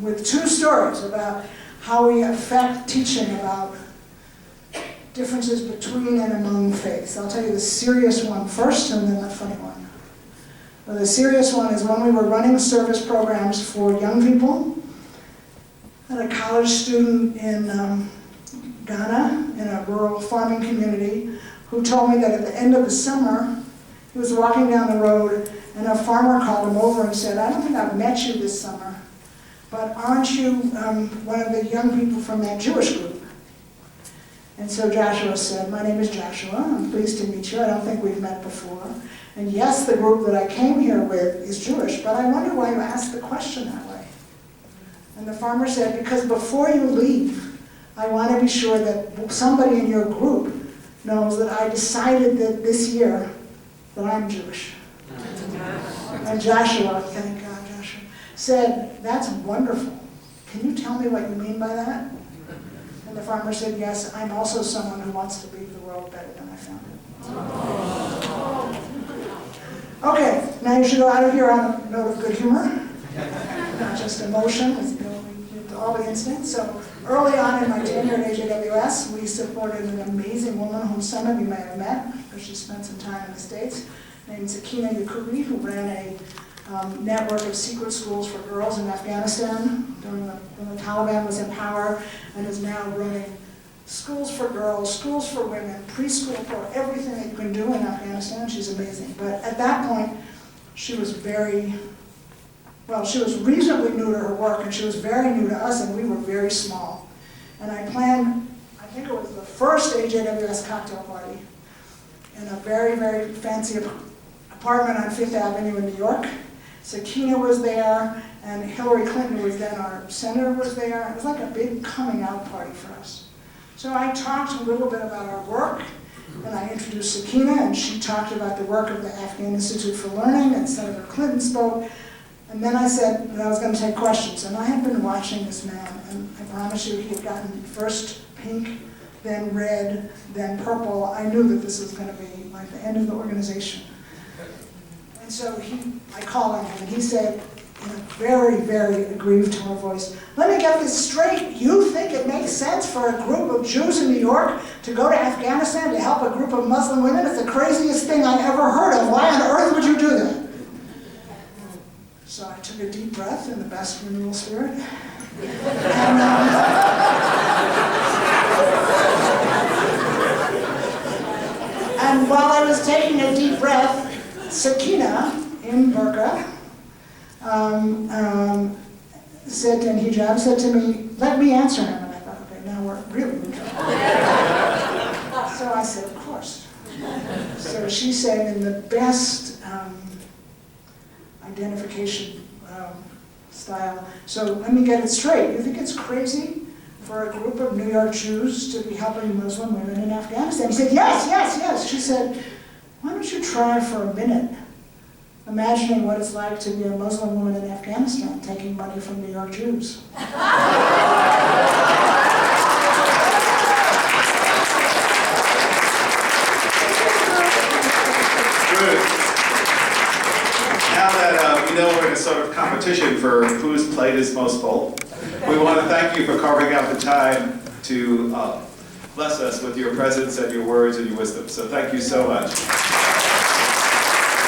with two stories about how we affect teaching about differences between and among faiths. I'll tell you the serious one first and then the funny one. Well, the serious one is when we were running service programs for young people. I had a college student in Ghana, in a rural farming community, who told me that at the end of the summer, he was walking down the road and a farmer called him over and said, "I don't think I've met you this summer, but aren't you one of the young people from that Jewish group?" And so Joshua said, "My name is Joshua. I'm pleased to meet you. I don't think we've met before. And yes, the group that I came here with is Jewish, but I wonder why you asked the question that way." And the farmer said, "Because before you leave, I want to be sure that somebody in your group knows that I decided that this year that I'm Jewish." And Joshua, thank God, Joshua, said, "That's wonderful. Can you tell me what you mean by that?" And the farmer said, "Yes, I'm also someone who wants to leave the world better than I found it." Okay, now you should go out of here on a note of good humor, not just emotion, with all the incidents. So early on in my tenure at AJWS, we supported an amazing woman whom some of you may have met, because she spent some time in the States, named Sakina Yakubi, who ran a network of secret schools for girls in Afghanistan when the Taliban was in power, and is now running schools for girls, schools for women, preschool for everything that you can do in Afghanistan. She's amazing. But at that point, she was she was reasonably new to her work, and she was very new to us, and we were very small. And I planned, I think it was the first AJWS cocktail party in a very, very fancy apartment on Fifth Avenue in New York. Sakina was there, and Hillary Clinton, who was then our senator, was there. It was like a big coming out party for us. So I talked a little bit about our work, and I introduced Sakina, and she talked about the work of the Afghan Institute for Learning, and Senator Clinton spoke. And then I said that I was going to take questions, and I had been watching this man, and I promise you he had gotten first pink, then red, then purple. I knew that this was going to be like the end of the organization. And so I called on him, and he said, in a very, very aggrieved tone of voice, "Let me get this straight. You think it makes sense for a group of Jews in New York to go to Afghanistan to help a group of Muslim women? It's the craziest thing I've ever heard of. Why on earth would you do that?" So I took a deep breath in the best renewal spirit. And while I was taking a deep breath, Sakina, in burqa, said to me, "Let me answer him." And I thought, okay, now we're really in trouble. So I said, "Of course." So she said in the best identification style, "So let me get it straight. You think it's crazy for a group of New York Jews to be helping Muslim women in Afghanistan?" He said, "Yes, yes, yes." She said, "Why don't you try for a minute imagining what it's like to be a Muslim woman in Afghanistan taking money from New York Jews?" Now that we know we're in a sort of competition for whose plate is most full, we want to thank you for carving out the time to bless us with your presence and your words and your wisdom. So thank you so much.